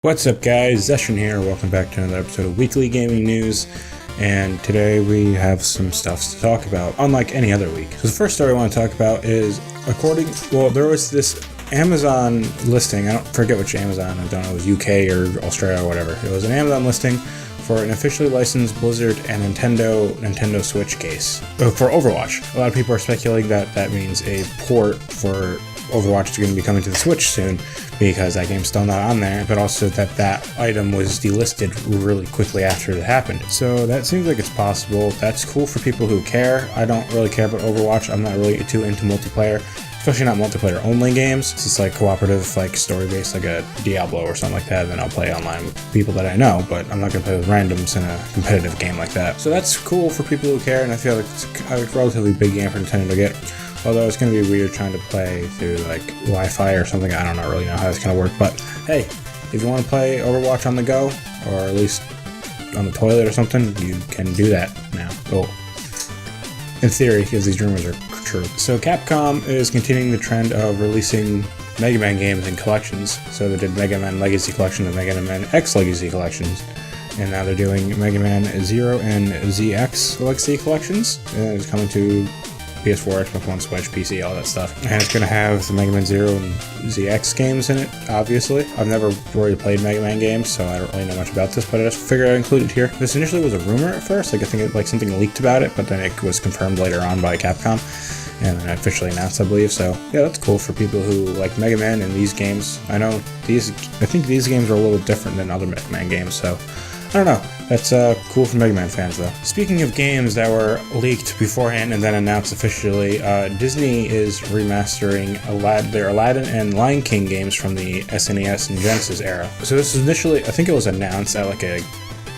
What's up guys, Zeshin here, welcome back to another episode of Weekly Gaming News, and today we have some stuff to talk about, unlike any other week. So the first story I want to talk about is, there was this Amazon listing, I don't forget which Amazon, I don't know, it was UK or Australia or whatever. It was an Amazon listing for an officially licensed Blizzard and Nintendo Switch case for Overwatch. A lot of people are speculating that that means a port for Overwatch is going to be coming to the Switch soon, because that game's still not on there, but also that item was delisted really quickly after it happened. So that seems like it's possible. That's cool for people who care. I don't really care about Overwatch. I'm not really too into multiplayer, especially not multiplayer only games. It's like cooperative, like story-based, like a Diablo or something like that, and then I'll play online with people that I know, but I'm not going to play with randoms in a competitive game like that. So that's cool for people who care, and I feel like it's a relatively big game for Nintendo to get. Although it's going to be weird trying to play through like Wi-Fi or something. I don't really know how it's going to work. But hey, if you want to play Overwatch on the go, or at least on the toilet or something, you can do that now. Well, in theory, if these rumors are true. So Capcom is continuing the trend of releasing Mega Man games in collections. So they did Mega Man Legacy Collection and Mega Man X Legacy Collections. And now they're doing Mega Man 0 and ZX Legacy Collections. And it's coming to PS4, Xbox One, Switch, PC, all that stuff. And it's going to have the Mega Man 0 and ZX games in it, obviously. I've never really played Mega Man games, so I don't really know much about this, but I just figured I'd include it here. This initially was a rumor at first, like I think something leaked about it, but then it was confirmed later on by Capcom, and then officially announced, I believe. So yeah, that's cool for people who like Mega Man and these games. I think these games are a little different than other Mega Man games, so I don't know. That's cool for Mega Man fans, though. Speaking of games that were leaked beforehand and then announced officially, Disney is remastering their Aladdin and Lion King games from the SNES and Genesis era. So this was initially, I think it was announced at like a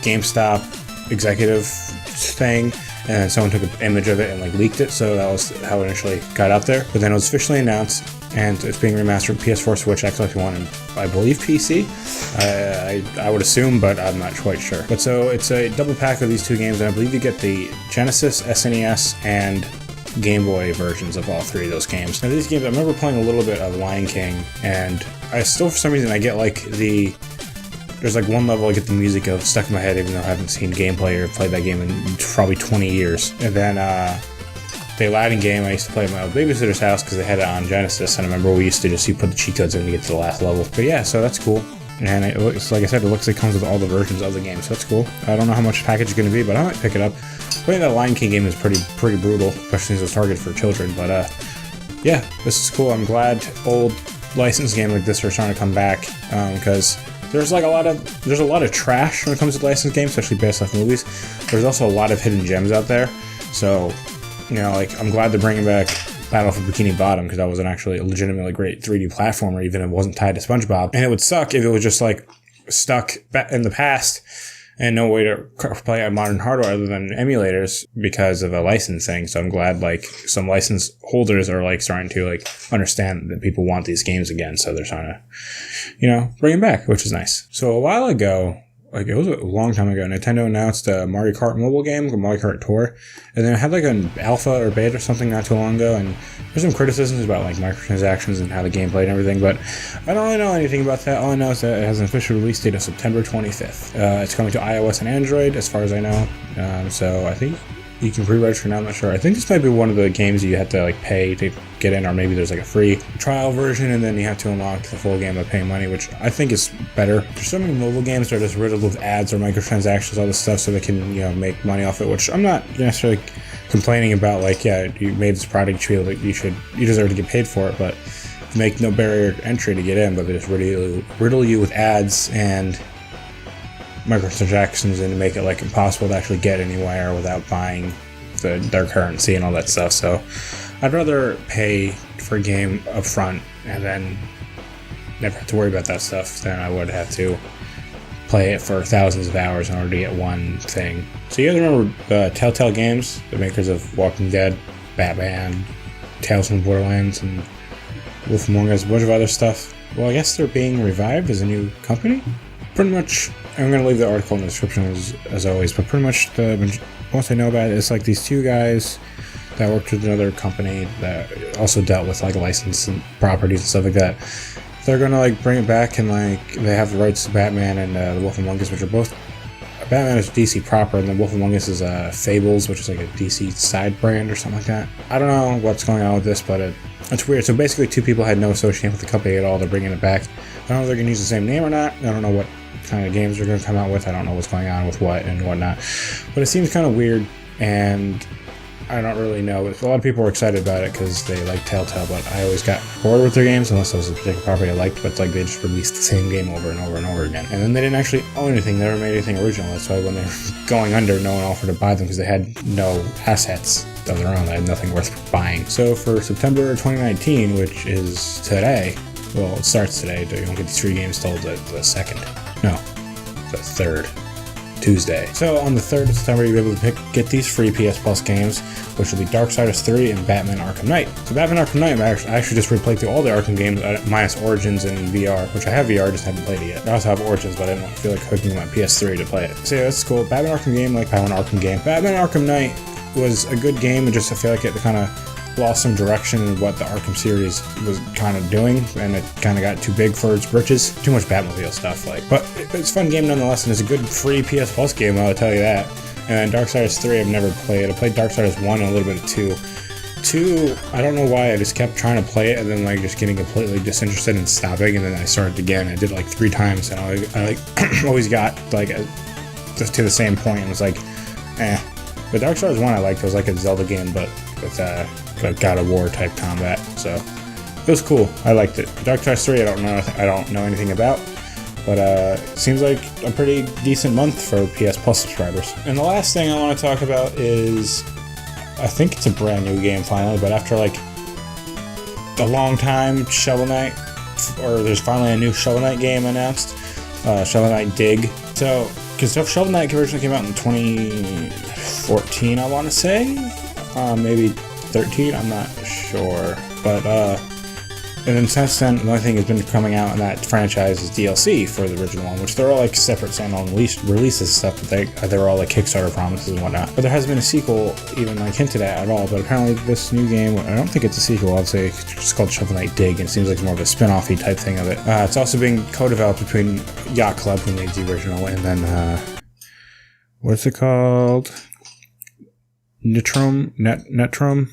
GameStop executive thing, and then someone took an image of it and like leaked it, so that was how it initially got out there. But then it was officially announced, and it's being remastered PS4, Switch, Xbox One, and I believe PC. I would assume, but I'm not quite sure. But so it's a double pack of these two games, and I believe you get the Genesis, SNES, and Game Boy versions of all three of those games. Now these games, I remember playing a little bit of Lion King, and I still, for some reason, I get like there's like one level I get the music of stuck in my head, even though I haven't seen gameplay or played that game in probably 20 years. And then the Aladdin game, I used to play at my old babysitter's house because they had it on Genesis, and I remember we used to just put the cheat codes in to get to the last level. But yeah, so that's cool. And it looks, like I said, it looks like it comes with all the versions of the game, so that's cool. I don't know how much the package is going to be, but I might pick it up. Playing that Lion King game is pretty brutal, especially since it's targeted for children. But yeah, this is cool. I'm glad old licensed games like this are starting to come back, because there's a lot of trash when it comes to licensed games, especially based off movies. There's also a lot of hidden gems out there. So, you know, like, I'm glad they're bringing back Battle for Bikini Bottom, because that was actually a legitimately great 3D platformer, even if it wasn't tied to SpongeBob. And it would suck if it was just like stuck in the past and no way to play on modern hardware other than emulators because of a licensing. So I'm glad like some license holders are like starting to like understand that people want these games again, so they're trying to, you know, bring them back, which is nice. So a while ago, like it was a long time ago, Nintendo announced a Mario Kart mobile game called Mario Kart Tour, and then it had like an alpha or beta or something not too long ago, and there's some criticisms about like microtransactions and how the game played and everything, but I don't really know anything about that. All I know is that it has an official release date of September 25th. It's coming to iOS and Android, as far as I know, so I think you can pre-register now. I'm not sure. I think this might be one of the games you have to like pay to get in, or maybe there's like a free trial version and then you have to unlock the full game by paying money, which I think is better. There's so many mobile games that are just riddled with ads or microtransactions, all this stuff, so they can, you know, make money off it, which I'm not necessarily complaining about. Like, yeah, you made this product, you feel like you deserve to get paid for it, but make no barrier to entry to get in, but they just riddle you with ads and microtransactions and make it like impossible to actually get anywhere without buying their currency and all that stuff. So I'd rather pay for a game up front and then never have to worry about that stuff than I would have to play it for thousands of hours in order to get one thing. So you guys remember TELLTALE games, the makers of Walking Dead, Batman, Tales from Borderlands, and Wolf Among Us, a bunch of other stuff? Well, I guess they're being revived as a new company. Pretty much, I'm going to leave the article in the description as always, but pretty much the most I know about it is like these two guys that worked with another company that also dealt with like license and properties and stuff like that. they're gonna like bring it back, and like they have the rights to Batman and The Wolf Among Us, which are both. Batman is DC proper, and The Wolf Among Us is Fables, which is like a DC side brand or something like that. I don't know what's going on with this, but it's weird. So basically, two people had no association with the company at all. They're bringing it back. I don't know if they're gonna use the same name or not. I don't know what kind of games they're gonna come out with. I don't know what's going on with what and whatnot. But it seems kind of weird, and I don't really know. A lot of people were excited about it because they like Telltale, but I always got bored with their games unless it was a particular property I liked, but like they just released the same game over and over and over again. And then they didn't actually own anything. They never made anything original. That's why when they were going under, no one offered to buy them because they had no assets of their own. They had nothing worth buying. So for September 2019, which is today, well, it starts today. You don't get these free games till the 2nd. No, the 3rd. Tuesday. So on the 3rd of September, you'll be able to get these free PS Plus games, which will be Darksiders 3 and Batman Arkham Knight. So Batman Arkham Knight, I actually just replayed through all the Arkham games minus Origins and VR, which I have VR, just haven't played it yet. I also have Origins, but I didn't feel like hooking my PS3 to play it. So yeah, that's cool. Batman Arkham game, like Batman Arkham game. Batman Arkham Knight was a good game, and just I feel like it kind of lost some direction in what the Arkham series was kind of doing, and it kind of got too big for its britches. Too much Batmobile stuff, like. But it's a fun game nonetheless, and it's a good free PS Plus game, I'll tell you that. And Darksiders 3 I've never played. I played Darksiders 1 and a little bit of 2. 2, I don't know why, I just kept trying to play it and then like just getting completely disinterested and stopping, and then I started again. I did it like 3 times, and I like always got like just to the same point and was like, eh. But Darksiders 1 I liked. It was like a Zelda game, but with God of War type combat, so it was cool. I liked it. Darksiders 3 I don't know anything about, but seems like a pretty decent month for PS Plus subscribers. And the last thing I want to talk about is, I think it's a brand new game finally, but after like a long time, Shovel Knight, or there's finally a new Shovel Knight game announced, Shovel Knight Dig. So, because Shovel Knight originally came out in 2014, I want to say, maybe 13, I'm not sure, but and then since then, the only thing that's been coming out in that franchise is DLC for the original one, which they're all like separate standalone releases and stuff, but they're all like Kickstarter promises and whatnot. But there hasn't been a sequel even like hinted at all, but apparently this new game, I don't think it's a sequel, I'd say it's just called Shovel Knight Dig, and it seems like it's more of a spin-off-y type thing of it. It's also being co-developed between Yacht Club, who made the original, and then, what's it called? Nitrome, Nitrome,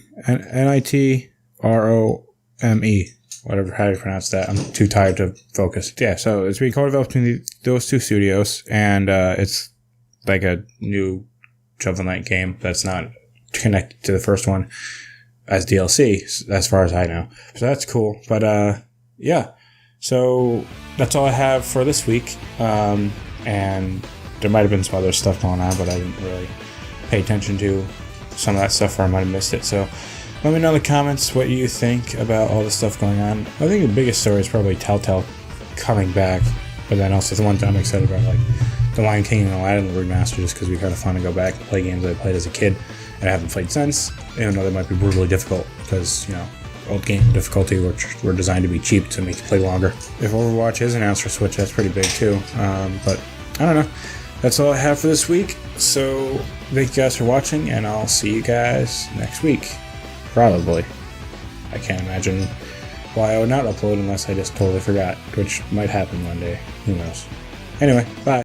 whatever, how you pronounce that. I'm too tired to focus. Yeah, so it's being co-developed between those two studios, and it's like a new Shovel Knight game that's not connected to the first one as DLC, as far as I know. So that's cool. But yeah, so that's all I have for this week. And there might have been some other stuff going on, but I didn't really pay attention to some of that stuff, or I might have missed it. So let me know in the comments what you think about all the stuff going on. I think the biggest story is probably Telltale coming back, but then also the ones I'm excited about, like The Lion King and Aladdin remaster, just because we kind of fun to go back and play games I played as a kid and I haven't played since, even though they might be brutally difficult because, you know, old game difficulty, which were designed to be cheap to make you play longer. If Overwatch is announced for Switch, that's pretty big too. But I don't know. That's all I have for this week. So thank you guys for watching, and I'll see you guys next week. Probably. I can't imagine why I would not upload unless I just totally forgot, which might happen one day. Who knows? Anyway, bye.